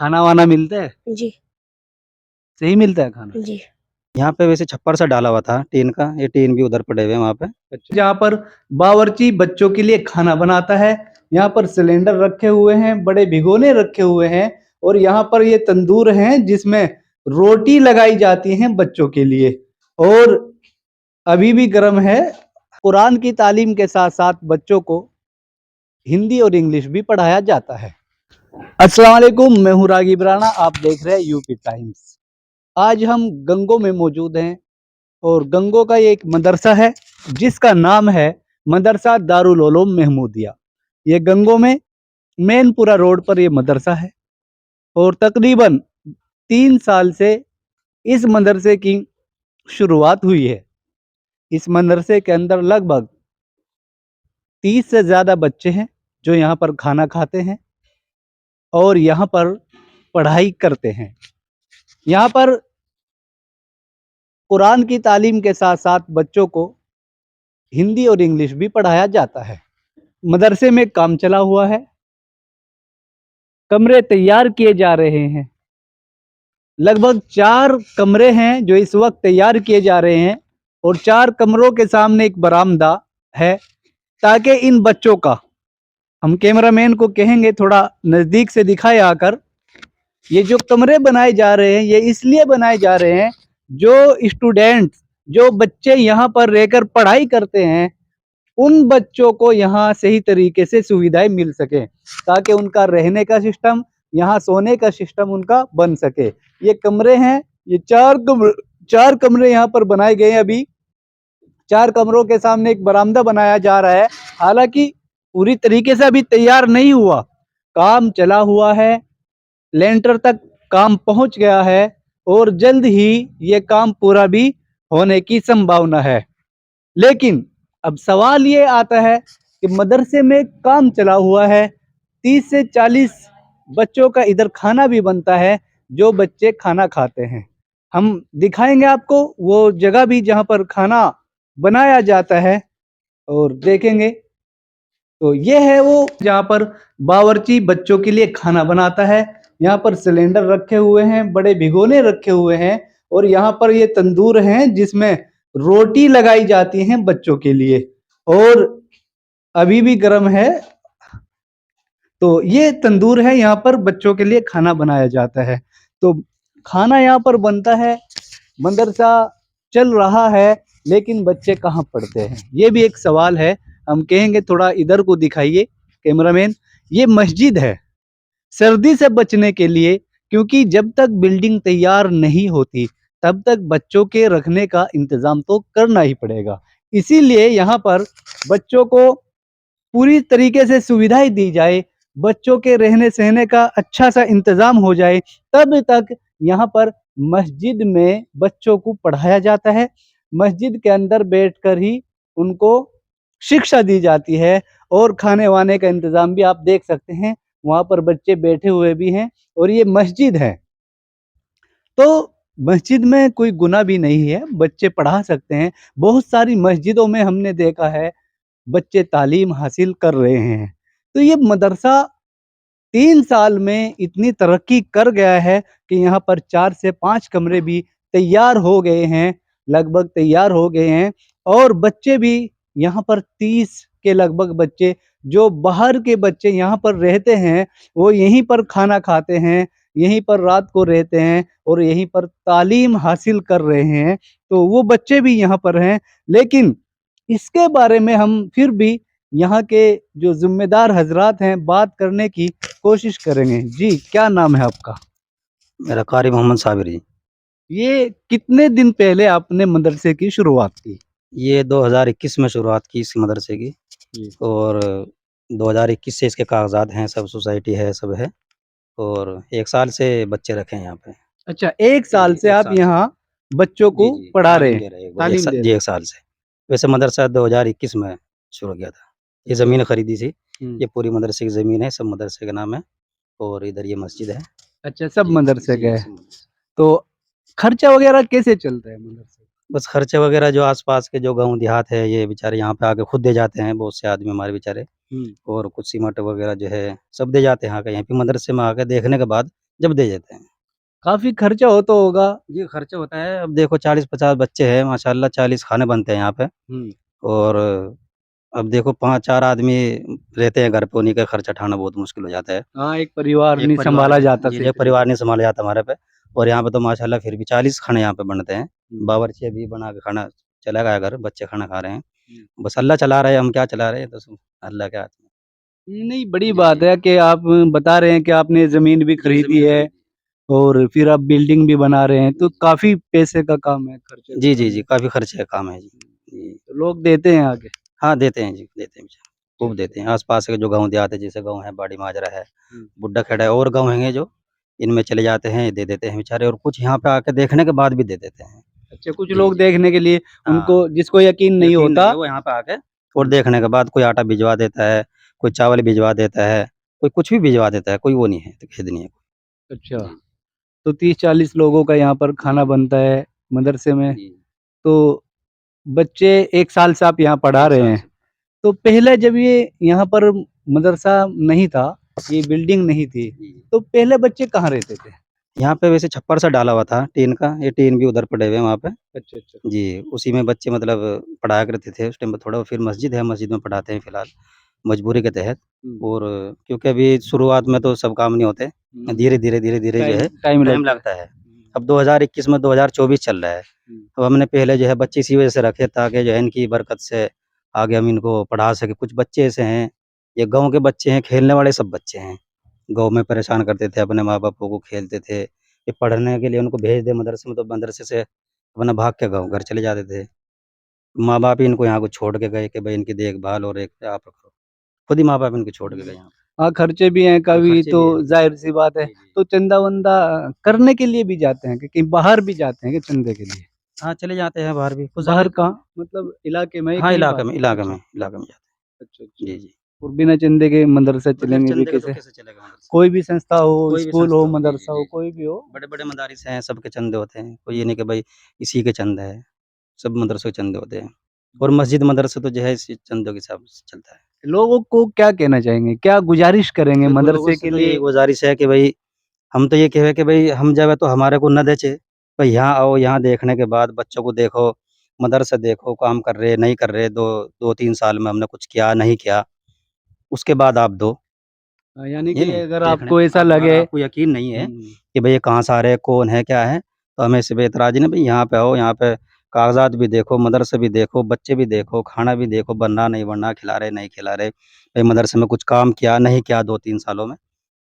खाना वाना मिलता है? जी। सही मिलता है खाना? जी। यहाँ पे वैसे छप्पर सा डाला हुआ था टीन का, ये टीन भी उधर पड़े हुए हैं वहाँ पे। अच्छा। जहाँ पर बावर्ची बच्चों के लिए खाना बनाता है, यहाँ पर सिलेंडर रखे हुए हैं, बड़े भिगोने रखे हुए हैं और यहाँ पर ये तंदूर हैं जिसमें रोटी लगाई जाती हैं बच्चों के लिए और अभी भी गर्म है। कुरान की तालीम के साथ-साथ बच्चों को हिंदी और इंग्लिश भी पढ़ाया जाता है। अस्सलाम वालेकुम, मैं हूँ रागिब राणा, आप देख रहे हैं यूपी टाइम्स। आज हम गंगो में मौजूद हैं और गंगो का ये एक मदरसा है जिसका नाम है मदरसा दारुल उलूम महमूदिया। ये गंगो में मैनपुरा रोड पर ये मदरसा है और तकरीबन 3 साल से इस मदरसे की शुरुआत हुई है। इस मदरसे के अंदर लगभग 30 से ज़्यादा बच्चे हैं जो यहाँ पर खाना खाते हैं और यहाँ पर पढ़ाई करते हैं। यहाँ पर कुरान की तालीम के साथ-साथ बच्चों को हिंदी और इंग्लिश भी पढ़ाया जाता है। मदरसे में काम चला हुआ है, कमरे तैयार किए जा रहे हैं। लगभग 4 कमरे हैं जो इस वक्त तैयार किए जा रहे हैं और 4 कमरों के सामने एक बरामदा है ताकि इन बच्चों का, हम कैमरामैन को कहेंगे थोड़ा नज़दीक से दिखाए आकर, ये जो कमरे बनाए जा रहे हैं ये इसलिए बनाए जा रहे हैं जो स्टूडेंट्स, जो बच्चे यहाँ पर रहकर पढ़ाई करते हैं उन बच्चों को यहाँ सही तरीके से सुविधाएं मिल सके ताकि उनका रहने का सिस्टम, यहाँ सोने का सिस्टम उनका बन सके। ये कमरे हैं, ये 4 कमरे यहाँ पर बनाए गए हैं। अभी 4 कमरों के सामने एक बरामदा बनाया जा रहा है, हालांकि पूरी तरीके से अभी तैयार नहीं हुआ, काम चला हुआ है, लेंटर तक काम पहुंच गया है और जल्द ही ये काम पूरा भी होने की संभावना है। लेकिन अब सवाल ये आता है कि मदरसे में काम चला हुआ है, 30 से 40 बच्चों का इधर खाना भी बनता है जो बच्चे खाना खाते हैं। हम दिखाएंगे आपको वो जगह भी जहाँ पर खाना बनाया जाता है और देखेंगे। तो ये है वो जहाँ पर बावर्ची बच्चों के लिए खाना बनाता है। यहाँ पर सिलेंडर रखे हुए हैं, बड़े भिगोने रखे हुए हैं और यहाँ पर ये तंदूर हैं जिसमें रोटी लगाई जाती हैं बच्चों के लिए और अभी भी गर्म है। तो ये तंदूर है, यहाँ पर बच्चों के लिए खाना बनाया जाता है। तो खाना यहाँ पर बनता है, मदरसा चल रहा है, लेकिन बच्चे कहाँ पढ़ते हैं ये भी एक सवाल है। हम कहेंगे थोड़ा इधर को दिखाइए कैमरामैन। ये मस्जिद है सर्दी से बचने के लिए, क्योंकि जब तक बिल्डिंग तैयार नहीं होती तब तक बच्चों के रखने का इंतजाम तो करना ही पड़ेगा। इसीलिए यहाँ पर बच्चों को पूरी तरीके से सुविधाएं दी जाए, बच्चों के रहने सहने का अच्छा सा इंतजाम हो जाए, तब तक यहाँ पर मस्जिद में बच्चों को पढ़ाया जाता है। मस्जिद के अंदर बैठकर ही उनको शिक्षा दी जाती है और खाने वाने का इंतजाम भी आप देख सकते हैं, वहाँ पर बच्चे बैठे हुए भी हैं और ये मस्जिद है। तो मस्जिद में कोई गुनाह भी नहीं है, बच्चे पढ़ा सकते हैं। बहुत सारी मस्जिदों में हमने देखा है बच्चे तालीम हासिल कर रहे हैं। तो ये मदरसा 3 साल में इतनी तरक्की कर गया है कि यहाँ पर 4 से 5 कमरे भी तैयार हो गए हैं, लगभग तैयार हो गए हैं और बच्चे भी यहाँ पर 30 के लगभग बच्चे, जो बाहर के बच्चे यहाँ पर रहते हैं, वो यहीं पर खाना खाते हैं, यहीं पर रात को रहते हैं और यहीं पर तालीम हासिल कर रहे हैं। तो वो बच्चे भी यहाँ पर हैं, लेकिन इसके बारे में हम फिर भी यहाँ के जो ज़िम्मेदार हज़रात हैं बात करने की कोशिश करेंगे। जी, क्या नाम है आपका? मेरा कारी मोहम्मद साबिर जी। ये कितने दिन पहले आपने मदरसे की शुरुआत की? ये 2021 में शुरुआत की इस मदरसे की जी। और 2021 से इसके कागज़ात हैं, सब सोसाइटी है, सब है और 1 साल से बच्चे रखे हैं यहाँ पे। अच्छा, 1 साल जी, से 1 आप साल से। यहाँ बच्चों को जी, पढ़ा रहे तालीम हैं, दे रहे हैं, वो तालीम दे जी रहे 1 साल से। वैसे मदरसा 2021 में शुरू किया था। ये हैं। ज़मीन खरीदी थी, हुँ। ये पूरी मदरसे की ज़मीन है, सब मदरसे का नाम है और इधर ये मस्जिद है। अच्छा, सब जी, मदरसे जी, के हैं। सब मदरसे। तो खर्चा वगैरह कैसे चलता है मदरसे? बस खर्चे वगैरह जो आस-पास के जो गाँव देहात है, ये बेचारे यहाँ पे आके खुद दे जाते हैं, बहुत से आदमी हमारे बेचारे हुँ। और कुछ सीमेंट वगैरह जो है, सब दे जाते हैं आके यहीं पे मदरसे में आके देखने के बाद जब दे देते हैं। काफी खर्चा होता होगा। जी, खर्चा होता है। अब देखो 40-50 बच्चे हैं माशाल्लाह, 40 खाने बनते हैं यहाँ पे। और अब देखो 5-4 आदमी रहते हैं घर पे, उन्हीं का खर्चा उठाना बहुत मुश्किल हो जाता है। हाँ, एक परिवार एक नहीं परिवार संभाला जी, जाता जी, सही एक परिवार तरीके नहीं से। सँभाला जाता हमारे पे। और यहाँ पे तो माशाल्लाह फिर भी 40 खाने यहाँ पे बनते हैं। हुँ, बावर्ची अभी बना के खाना चला गया घर, बच्चे खाना खा रहे हैं। हुँ। बस अल्लाह चला रहा है, हम क्या चला रहे हैं, तो सब अल्लाह के हाथ में। नहीं, बड़ी जी, बात जी। है कि आप बता रहे हैं कि आपने ज़मीन भी जी, खरीदी ज़मीन है खरीदी। और फिर आप बिल्डिंग भी बना रहे हैं, जी, तो जी। काफ़ी पैसे का काम है, खर्चे का जी, जी, काम जी, है। काफ़ी खर्चे का काम है जी। जी। तो लोग देते हैं आगे। हाँ, देते हैं जी, देते हैं बेचारे, खूब चलिए। देते हैं। आस-पास के जो गाँव देहात है, जैसे गाँव है बाड़ी माजरा है, हुँ। बुड्ढा खेड़ा है, और गाँव हैं जो, इनमें चले जाते हैं, दे देते हैं बेचारे, और कुछ यहाँ पे आके देखने के बाद भी दे देते हैं। अच्छा, कुछ जी, लोग जी। देखने के लिए हाँ, उनको जिसको यकीन नहीं यकीन नहीं होता। है, वो यहाँ पे आके और हुँ, देखने के बाद कोई आटा भिजवा देता है, कोई चावल भिजवा देता है, कोई कुछ भी भिजवा देता है, कोई वो नहीं है, तो खेद नहीं है। अच्छा, जी, तो 30-40 लोगों का यहाँ पर खाना जी, बनता है मदरसे में, जी। तो बच्चे 1 साल से आप यहाँ पढ़ा 1 रहे साल हैं। से। तो पहले जब ये यहाँ पर मदरसा नहीं था, ये बिल्डिंग नहीं थी, जी, जी। तो पहले बच्चे कहाँ रहते थे? यहाँ पे वैसे छप्पर सा डाला हुआ था टीन का, ये टीन भी उधर पड़े हुए हैं वहाँ पे। अच्छा, अच्छा। जी, उसी में बच्चे मतलब पढ़ाया करते थे उस टाइम पे थोड़ा, फिर मस्जिद है, मस्जिद में पढ़ाते हैं फिलहाल, मजबूरी के तहत। हुँ, और क्योंकि अभी शुरुआत में तो सब काम नहीं होते, हुँ। धीरे-धीरे, धीरे-धीरे जो टाइम है टाइम टाइम लगता है। लगता है। हुँ, अब 2021 में 2024 चल रहा है, हुँ। तो हमने पहले जो है बच्चे इसी वजह से रखे ताकि जो है इनकी बरकत से आगे हम इनको पढ़ा सकें। कुछ बच्चे ऐसे हैं, ये गाँव के बच्चे हैं, खेलने वाले सब बच्चे हैं। गाँव में परेशान करते थे अपने माँ-बापों को, खेलते थे। ये पढ़ने के लिए उनको भेज दें मदरसे में, तो मदरसे से अपना भाग के गाँव घर चले जाते थे। माँ-बाप ही इनको यहाँ को छोड़ के गए कि भई इनकी देखभाल और एक आप करो। खुद ही माँ-बाप इनको छोड़ के गए यहाँ पे। हाँ, खर्चे भी हैं हाँ, कभी खर्चे तो भी हैं। ज़ाहिर-सी बात है। जी, जी। तो चंदा-वंदा करने के लिए भी जाते हैं कि कहीं बाहर भी जाते हैं क्या चंदे के लिए? हाँ, चले जाते हैं बाहर भी, कुछ ज़्यादा। बाहर कहाँ? मतलब इलाके में या हाँ, कहीं बाहर? अच्छा, इलाके में जाते अच्छा, हैं। अच्छा। जी, जी। और बिना चंदे के मदरसा बगैर चलेंगे भी चंदे के तो कैसे? कैसे चलेगा मदरसा? कोई भी संस्था हो, कोई भी स्कूल हो, संस्था हो। जी, जी, मदरसा हो, जी, जी। कोई भी हो। बड़े-बड़े मदारिस हैं, सबके चंदे होते हैं। कोई ये नहीं कि भई इसी के चंदा है, सब मदरसों के चंदे होते हैं। और मस्जिद मदरसा तो जो है इसी चंदों के हिसाब से चलता है। लोगों को क्या कहना चाहेंगे? क्या गुज़ारिश करेंगे देखो लोगों मदरसे से के तो यही लिए? गुज़ारिश है कि भई हम तो ये कहे कि भई हम जावे तो हमारे को ना देचे, तो यहाँ आओ, यहाँ देखने के बाद बच्चों को देखो, मदरसा देखो, काम कर रहे, नहीं कर रहे, 2-3 साल में हमने कुछ किया, नहीं किया, उसके बाद आप दो। यानी ये कि नहीं, अगर देखने आपको ऐसा आप अगर लगे। आपको यकीन नहीं है हुँ। कि भई ये कहाँ से आ रहे हैं, कौन है, क्या है, तो हमें इससे बेइतराज़ी नहीं, भई यहाँ पे आओ, यहाँ पे कागज़ात भी देखो, मदरसा भी देखो, बच्चे भी देखो, खाना भी देखो, बन रहा, नहीं बन रहा, खिला रहे, नहीं खिला रहे, भई मदरसे में कुछ काम किया, नहीं किया 2-3 सालों में,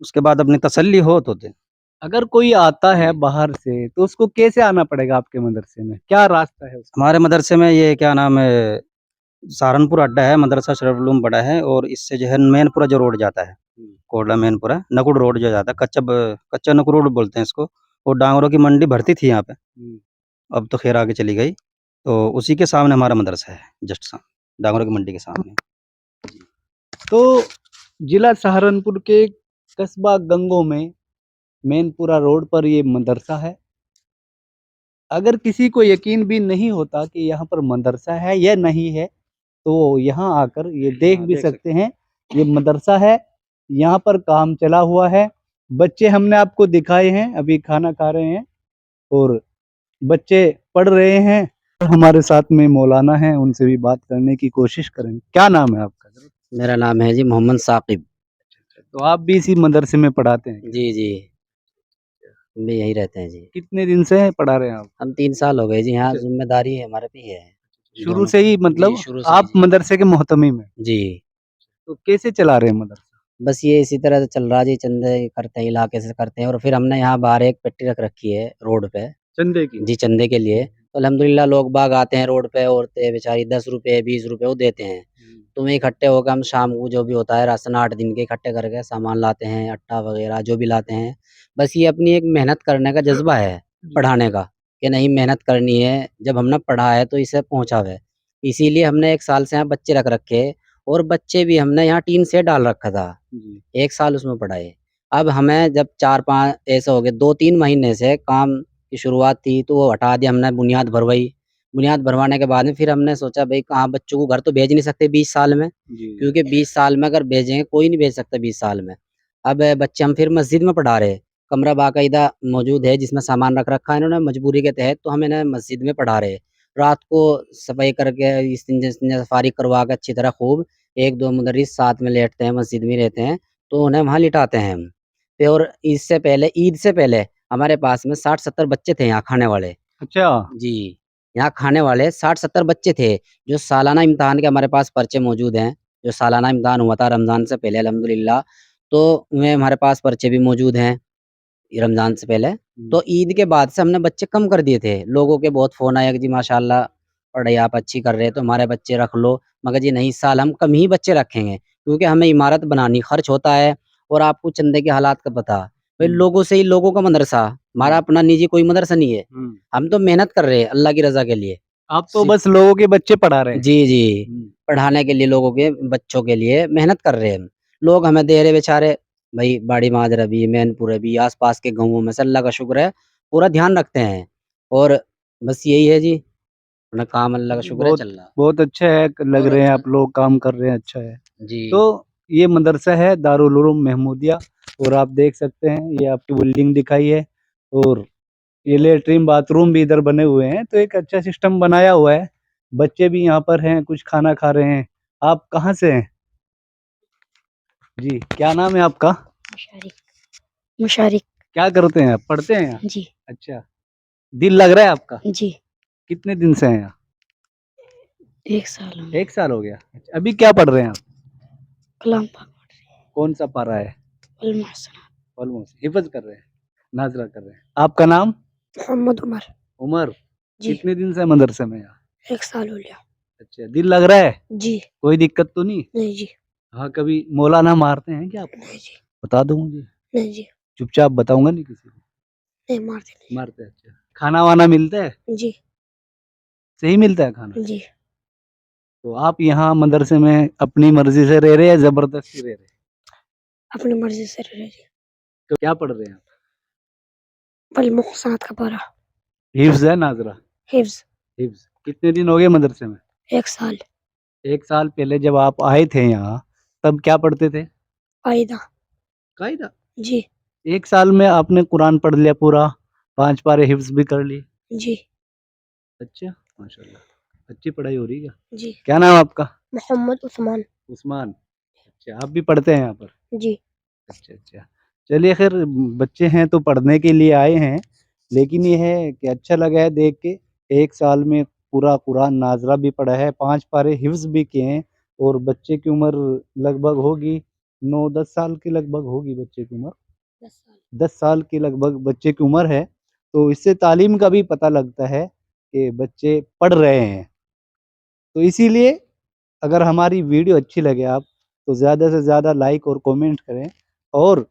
उसके बाद अपनी तसल्ली हो तो दें। अगर कोई आता है जी। बाहर से, तो उसको कैसे आना पड़ेगा आपके मदरसे में? क्या रास्ता है उसका? हमारे मदरसे में ये क्या नाम है, सहारनपुर अड्डा है, मदरसा शरफ उलूम बड़ा है, और इससे जो है मैनपुरा जो रोड जाता है, हुँ। कोटला मैनपुरा, नकुड़ रोड जो जाता है, कच्चा नकुड़ रोड बोलते हैं इसको, और डांगरों की मंडी भरती थी यहाँ पे, हुँ। अब तो खैर आगे चली गई। तो उसी के सामने हमारा मदरसा है, जस्ट सामने, डांगरों की मंडी के सामने। जी। तो जिला सहारनपुर के कस्बा गंगों में मैनपुरा रोड पर ये मदरसा है। अगर किसी को यकीन भी नहीं होता कि यहाँ पर मदरसा है या नहीं है, तो यहाँ आकर ये देख हाँ, भी देख सकते सकते हैं, ये मदरसा है, यहाँ पर काम चला हुआ है। बच्चे हमने आपको दिखाए हैं, अभी खाना खा रहे हैं और बच्चे पढ़ रहे हैं। और हमारे साथ में मौलाना हैं, उनसे भी बात करने की कोशिश करेंगे। क्या नाम है आपका? मेरा नाम है जी मोहम्मद साकिब। तो आप भी इसी मदरसे में पढ़ाते हैं क्या? जी, जी। हम भी यहीं रहते हैं जी। कितने दिन से पढ़ा रहे हैं आप? हम 3 साल हो गए जी, यहाँ अच्छा, ज़िम्मेदारी हमारे पे ही है, शुरू दोनों से ही की। जी, मतलब शुरू से ही आप जी। मदरसे के मोहतमिम हैं। जी। तो कैसे चला रहे हैं मदरसा? बस ये इसी तरह से चल रहा है जी, चंदे करते हैं, इलाके से करते हैं, और फिर हमने यहाँ बाहर एक पेट्टी रख रखी है रोड पे। चंदे की? जी, चंदे के लिए। तो अल्हम्दुलिल्लाह लोग बाग आते हैं रोड पे, औरतें बेचारी ₹10 ₹20 वो देते हैं। हुँ। तो वहीं इकट्ठे होकर हम शाम को जो भी होता है राशन 8 दिन के इकट्ठे करके सामान लाते हैं, आटा वगैरह जो भी लाते हैं। बस ये अपनी एक मेहनत करने का जज़्बा है, पढ़ाने का, कि नहीं मेहनत करनी है, जब हमने पढ़ा है तो इसे पहुँचावे। इसीलिए हमने 1 साल से यहाँ बच्चे रख रखे, और बच्चे भी हमने यहाँ टीन शेड डाल रखा था। जी। 1 साल उसमें पढ़ाए। अब हमें जब 4-5 ऐसे हो गए, 2-3 महीने से काम की शुरुआत थी, तो वो हटा दिया, हमने बुनियाद भरवाई। बुनियाद भरवाने के बाद में फिर हमने सोचा भई कहाँ बच्चों को घर तो भेज नहीं सकते 20 साल में, जी। क्योंकि 20 साल में अगर भेजेंगे, कोई नहीं भेज सकता 20 साल में। अब बच्चे हम फिर मस्जिद में पढ़ा रहे। कमरा बाकायदा मौजूद है जिसमें सामान रख रखा है इन्होंने मजबूरी के तहत, तो हमें ना मस्जिद में पढ़ा रहे। रात को सफाई करके इस्तिंजा फारिग करवा के अच्छी तरह खूब 1-2 मुदर्रिस साथ में लेटते हैं, मस्जिद में रहते हैं, तो उन्हें वहाँ लिटाते हैं हम। और ईद से पहले हमारे पास में 60-70 बच्चे थे यहाँ खाने वाले। अच्छा। जी, यहाँ खाने वाले 60-70 बच्चे थे, जो सालाना इम्तिहान के हमारे पास पर्चे मौजूद हैं, जो सालाना इम्तिहान हुआ था रमज़ान से पहले अल्हम्दुलिल्लाह, तो वे हमारे पास पर्चे भी मौजूद हैं, रमज़ान से पहले। तो ईद के बाद से हमने बच्चे कम कर दिए थे, लोगों के बहुत फ़ोन आया कि जी माशाअल्लाह पढ़ाई आप अच्छी कर रहे हैं, तो हमारे बच्चे रख लो। मगर जी नहीं, इस साल हम कम ही बच्चे रखेंगे, क्योंकि हमें इमारत बनानी, खर्च होता है और आपको चंदे के हालात का पता। भाई हुँ। लोगों से ही लोगों का मदरसा, हमारा हुँ। अपना निजी कोई मदरसा नहीं है। हुँ। हम तो मेहनत कर रहे हैं अल्लाह की रज़ा के लिए। आप तो सिर्फ बस लोगों के बच्चे पढ़ा रहे हैं। जी, जी। हुँ। पढ़ाने के लिए लोगों के बच्चों के लिए मेहनत कर रहे हैं हम। लोग हमें दे रहे बेचारे, भई बाड़ी माजरा भी, मैनपुरा भी, आस-पास के गाँवों में से अल्लाह का शुक्र है, पूरा ध्यान रखते हैं। और बस यही है जी, अपना काम अल्लाह का शुक्र है बहुत चल रहा। बहुत अच्छा है, लग और रहे हैं आप लोग काम कर रहे हैं, अच्छा है। जी। तो ये मदरसा है दारुल उलूम महमूदिया, और आप देख सकते हैं ये आपकी बिल्डिंग दिखाई है, और ये लेटरिन बाथरूम भी इधर बने हुए हैं, तो एक अच्छा सिस्टम बनाया हुआ है। बच्चे भी यहाँ पर हैं, कुछ खाना खा रहे हैं। आप कहाँ से हैं? जी, क्या नाम है आपका? मुशारिक मुशारिक क्या करते हैं आप? पढ़ते हैं यहाँ? जी अच्छा, दिल लग रहा है आपका? जी कितने दिन से हैं यहाँ? 1 साल हो गया। 1 साल हो गया। अच्छा, अभी क्या पढ़ रहे हैं आप? कलाम पाक कौन सा पारा है? अल मुहसना ऑलमोस्ट हिफ़्ज़ कर रहे हैं, नाज़रा कर रहे हैं। आपका नाम? मोहम्मद उमर उमर, जी कितने दिन से मदरसे में यहाँ? 1 साल हो गया। अच्छा, दिल लग रहा है? जी कोई दिक्कत तो नहीं? नहीं जी हाँ, कभी मौलाना मारते हैं क्या आपको? नहीं जी बता दो मुझे, नहीं जी चुपचाप बताऊँगा नहीं किसी को। नहीं मारते मारते हैं, अच्छा। खाना-वाना मिलता है? नहीं जी सही मिलता है खाना? जी तो आप यहाँ मदरसे में अपनी मर्ज़ी से रह रहे हैं या ज़बरदस्ती रह रहे हैं? अपनी मर्जी से रह जी। तो क्या पढ़ रहे हैं आप? अल मुहसनात का पारा हिफ़्ज़ है नाज़रा? हिफ्ज हिफ़्ज़। कितने दिन हो गए मदरसे में? 1 साल 1 साल पहले जब आप आए थे यहाँ, तब क्या पढ़ते थे? कायदा कायदा? जी 1 साल में आपने कुरान पढ़ लिया पूरा, 5 पारे हिफ़्ज़ भी कर लिए। जी अच्छा, माशाल्लाह। अच्छी पढ़ाई हो रही है क्या? जी क्या नाम है आपका? मोहम्मद उस्मान उस्मान। अच्छा, आप भी पढ़ते हैं यहाँ पर? जी अच्छा, अच्छा। चलिए ख़ैर, बच्चे हैं तो पढ़ने के लिए आए हैं, लेकिन ये है कि अच्छा लगा है देख के, 1 साल में पूरा कुरान नाज़रा भी पढ़ा है, 5 पारे हिफ़्ज़ भी किए हैं, और बच्चे की उम्र लगभग होगी 9-10 साल की लगभग होगी बच्चे की उम्र। 10 साल 10 साल की लगभग बच्चे की उम्र है, तो इससे तालीम का भी पता लगता है कि बच्चे पढ़ रहे हैं। तो इसीलिए अगर हमारी वीडियो अच्छी लगे आप, तो ज़्यादा से ज़्यादा लाइक और कमेंट करें, और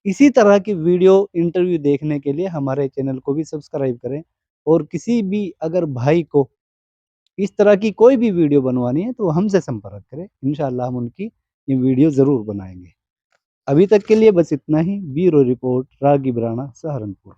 इसी तरह की वीडियो इंटरव्यू देखने के लिए हमारे चैनल को भी सब्सक्राइब करें, और किसी भी अगर भाई को इस तरह की कोई भी वीडियो बनवानी है, तो हमसे संपर्क करें। इंशाअल्लाह हम उनकी ये वीडियो ज़रूर बनाएँगे। अभी तक के लिए बस इतना ही। ब्यूरो रिपोर्ट रागी बराना, सहारनपुर।